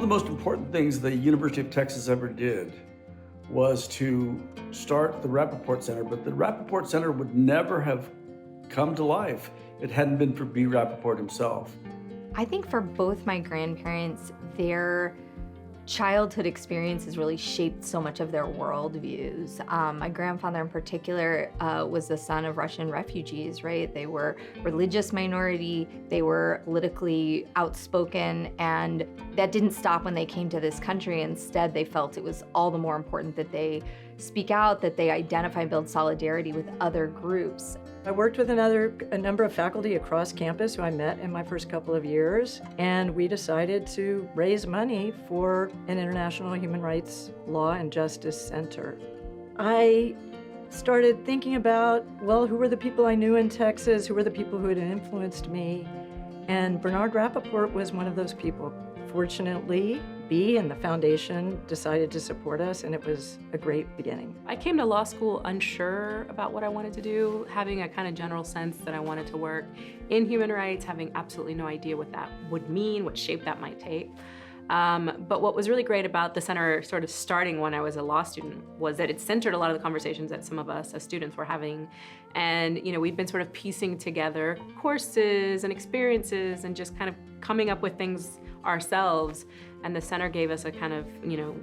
the most important things the University of Texas ever did was to start the Rapoport Center, but the Rapoport Center would never have come to life if it hadn't been for B. Rapoport himself. I think for both my grandparents, their childhood experiences really shaped so much of their worldviews. My grandfather in particular was the son of Russian refugees, right? They were religious minority, they were politically outspoken, and that didn't stop when they came to this country. Instead, they felt it was all the more important that they speak out, that they identify and build solidarity with other groups. I worked with a number of faculty across campus who I met in my first couple of years, and we decided to raise money for an international human rights law and justice center. I started thinking about, well, who were the people I knew in Texas, who were the people who had influenced me, and Bernard Rapoport was one of those people. Fortunately, B and the foundation decided to support us, and it was a great beginning. I came to law school unsure about what I wanted to do, having a kind of general sense that I wanted to work in human rights, having absolutely no idea what that would mean, what shape that might take. But what was really great about the center sort of starting when I was a law student was that it centered a lot of the conversations that some of us as students were having. And we'd been sort of piecing together courses and experiences and just kind of coming up with things ourselves. And the center gave us a kind of,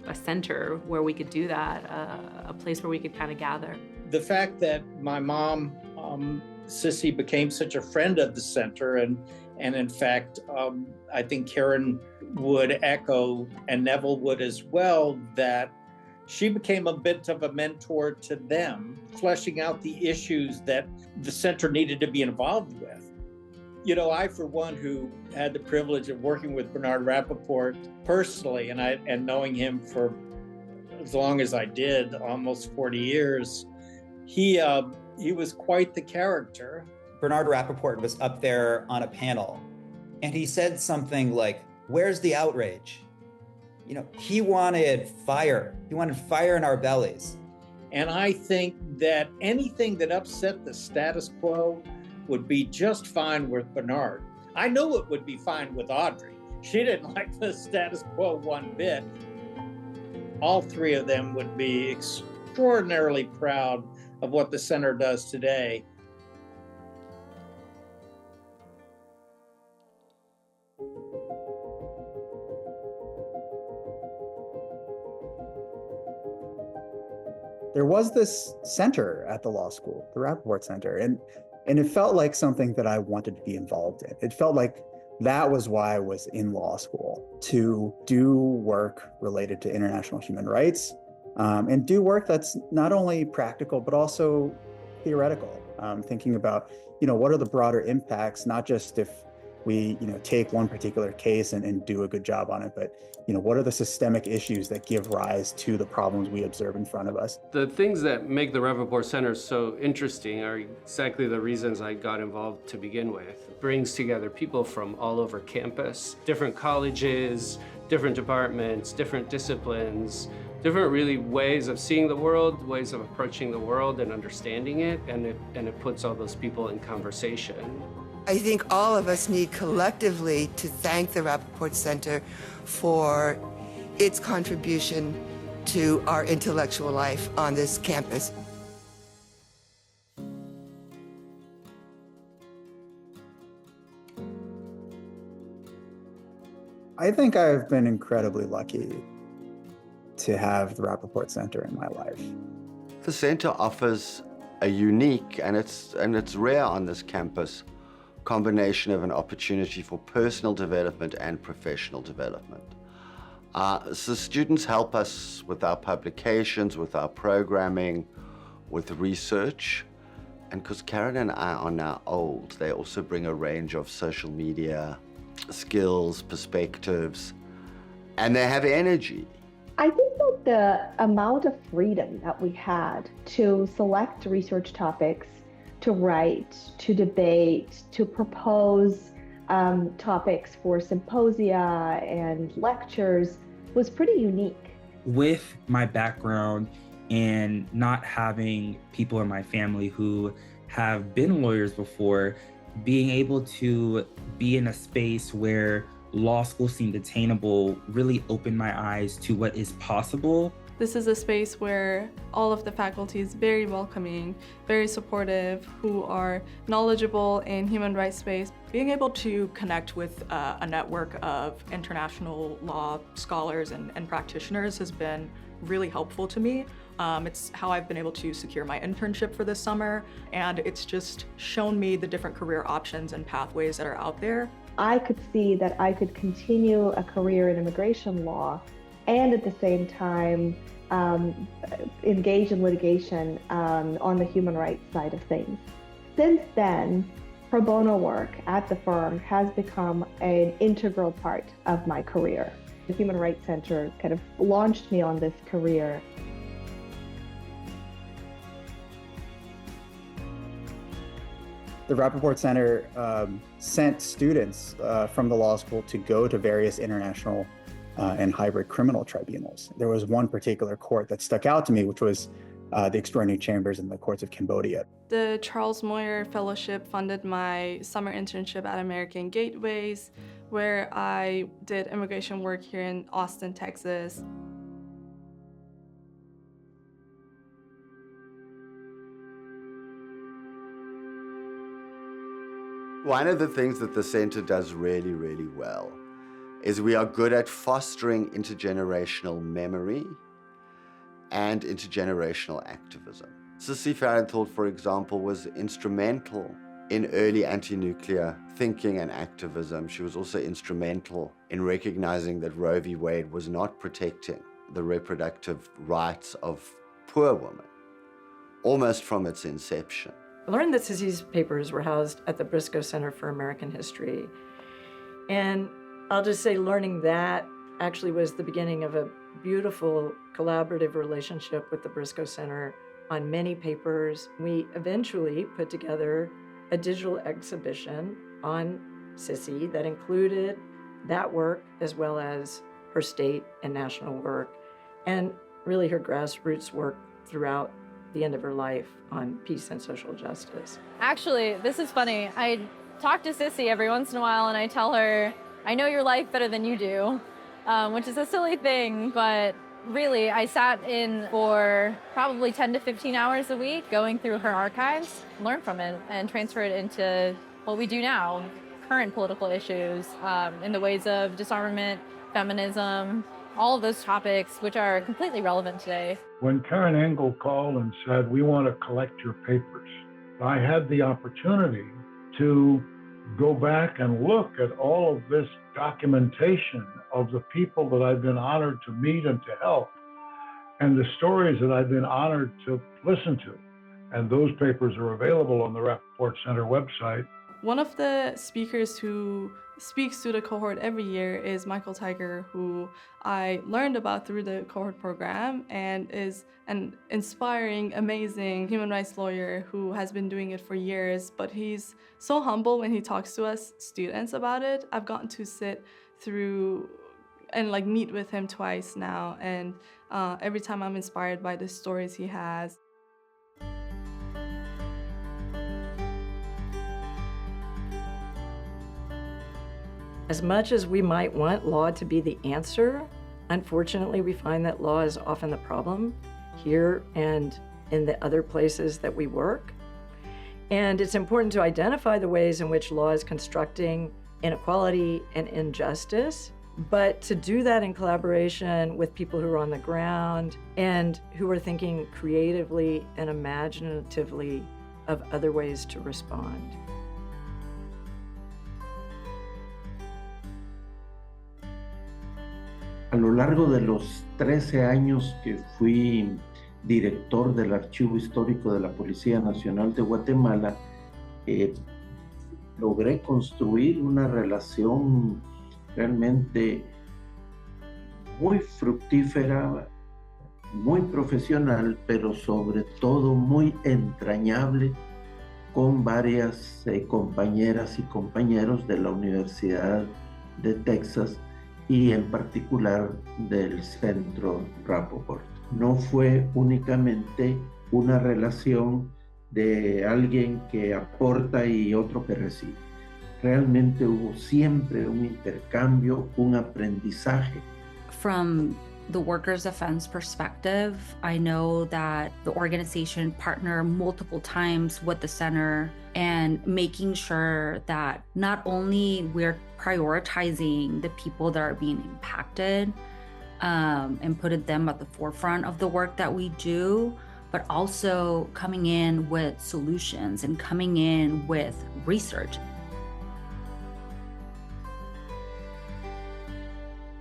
a center where we could do that, a place where we could kind of gather. The fact that my mom, Sissy, became such a friend of the center, and in fact, I think Karen would echo, and Neville would as well, that she became a bit of a mentor to them, fleshing out the issues that the center needed to be involved with. I, for one, who had the privilege of working with Bernard Rapoport personally, and knowing him for as long as I did, almost 40 years, he was quite the character. Bernard Rapoport was up there on a panel, and he said something like, "Where's the outrage?" He wanted fire. He wanted fire in our bellies. And I think that anything that upset the status quo would be just fine with Bernard. I know it would be fine with Audre. She didn't like the status quo one bit. All three of them would be extraordinarily proud of what the center does today. There was this center at the law school, the Rapoport Center, and it felt like something that I wanted to be involved in. It felt like that was why I was in law school, to do work related to international human rights, and do work that's not only practical, but also theoretical, thinking about, what are the broader impacts, not just if we, take one particular case and do a good job on it, but, what are the systemic issues that give rise to the problems we observe in front of us? The things that make the Rapoport Center so interesting are exactly the reasons I got involved to begin with. It brings together people from all over campus, different colleges, different departments, different disciplines, different really ways of seeing the world, ways of approaching the world and understanding it, and it puts all those people in conversation. I think all of us need collectively to thank the Rapoport Center for its contribution to our intellectual life on this campus. I think I've been incredibly lucky to have the Rapoport Center in my life. The center offers a unique, and it's rare on this campus, combination of an opportunity for personal development and professional development. So students help us with our publications, with our programming, with research. And because Karen and I are now old, they also bring a range of social media skills, perspectives, and they have energy. I think that the amount of freedom that we had to select research topics, to write, to debate, to propose topics for symposia and lectures was pretty unique. With my background and not having people in my family who have been lawyers before, being able to be in a space where law school seemed attainable really opened my eyes to what is possible. This is a space where all of the faculty is very welcoming, very supportive, who are knowledgeable in human rights space. Being able to connect with a network of international law scholars and practitioners has been really helpful to me. It's how I've been able to secure my internship for this summer, and it's just shown me the different career options and pathways that are out there. I could see that I could continue a career in immigration law and at the same time engage in litigation on the human rights side of things. Since then, pro bono work at the firm has become an integral part of my career. The Human Rights Center kind of launched me on this career. The Rapoport Center sent students from the law school to go to various international and hybrid criminal tribunals. There was one particular court that stuck out to me, which was the extraordinary chambers in the courts of Cambodia. The Charles Moyer Fellowship funded my summer internship at American Gateways, where I did immigration work here in Austin, Texas. One of the things that the center does really, really well is we are good at fostering intergenerational memory and intergenerational activism. Sissy Farenthold, for example, was instrumental in early anti-nuclear thinking and activism. She was also instrumental in recognizing that Roe v. Wade was not protecting the reproductive rights of poor women, almost from its inception. I learned that Sissy's papers were housed at the Briscoe Center for American History. And I'll just say learning that actually was the beginning of a beautiful collaborative relationship with the Briscoe Center on many papers. We eventually put together a digital exhibition on Sissy that included that work as well as her state and national work, and really her grassroots work throughout the end of her life on peace and social justice. Actually, this is funny. I talk to Sissy every once in a while and I tell her, I know your life better than you do, which is a silly thing, but really I sat in for probably 10 to 15 hours a week going through her archives, learn from it, and transfer it into what we do now, current political issues in the ways of disarmament, feminism, all of those topics which are completely relevant today. When Karen Engel called and said, we want to collect your papers, I had the opportunity to go back and look at all of this documentation of the people that I've been honored to meet and to help, and the stories that I've been honored to listen to. And those papers are available on the Rapoport Center website. One of the speakers who speaks to the cohort every year is Michael Tiger, who I learned about through the cohort program and is an inspiring, amazing human rights lawyer who has been doing it for years, but he's so humble when he talks to us students about it. I've gotten to sit through and meet with him twice now, and every time I'm inspired by the stories he has. As much as we might want law to be the answer, unfortunately, we find that law is often the problem here and in the other places that we work. And it's important to identify the ways in which law is constructing inequality and injustice, but to do that in collaboration with people who are on the ground and who are thinking creatively and imaginatively of other ways to respond. A lo largo de los 13 años que fui director del Archivo Histórico de la Policía Nacional de Guatemala, logré construir una relación realmente muy fructífera, muy profesional, pero sobre todo muy entrañable con varias compañeras y compañeros de la Universidad de Texas y en particular del Centro Rapoport. No fue únicamente una relación de alguien que aporta y otro que recibe. realmente hubo siempre un intercambio, un aprendizaje. From the workers' defense perspective, I know that the organization partnered multiple times with the center and making sure that not only we're prioritizing the people that are being impacted and putting them at the forefront of the work that we do, but also coming in with solutions and coming in with research.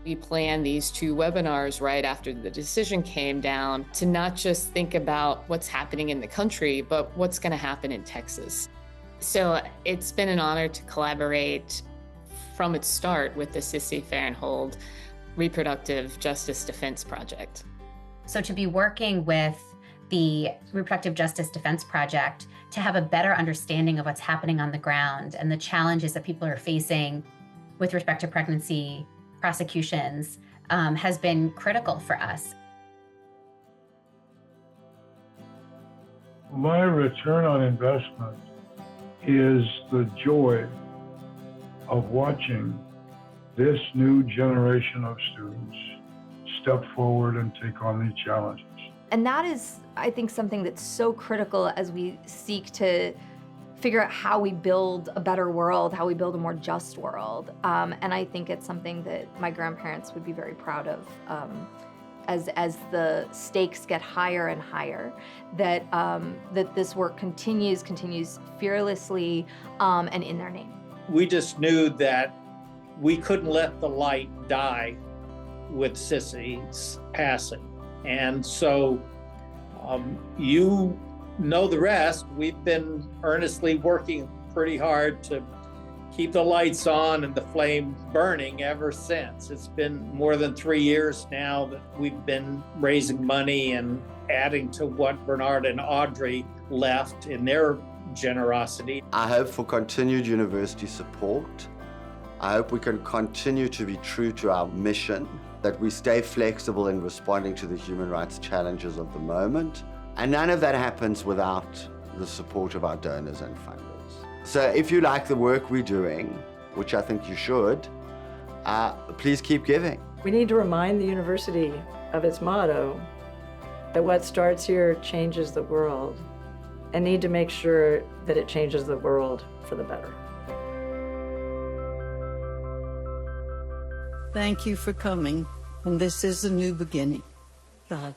We planned these 2 webinars right after the decision came down to not just think about what's happening in the country, but what's going to happen in Texas. So it's been an honor to collaborate from its start with the Sissy Farenthold Reproductive Justice Defense Project. So to be working with the Reproductive Justice Defense Project to have a better understanding of what's happening on the ground and the challenges that people are facing with respect to pregnancy prosecutions has been critical for us. My return on investment is the joy of watching this new generation of students step forward and take on these challenges. And that is, I think, something that's so critical as we seek to figure out how we build a better world, how we build a more just world. And I think it's something that my grandparents would be very proud of as the stakes get higher and higher, that this work continues fearlessly and in their name. We just knew that we couldn't let the light die with Sissy's passing. And so you know the rest. We've been earnestly working pretty hard to keep the lights on and the flame burning ever since. It's been more than 3 years now that we've been raising money and adding to what Bernard and Audre left in their generosity. I hope for continued university support. I hope we can continue to be true to our mission, that we stay flexible in responding to the human rights challenges of the moment. And none of that happens without the support of our donors and funders. So if you like the work we're doing, which I think you should, please keep giving. We need to remind the university of its motto, that what starts here changes the world, and need to make sure that it changes the world for the better. Thank you for coming, and this is a new beginning. God.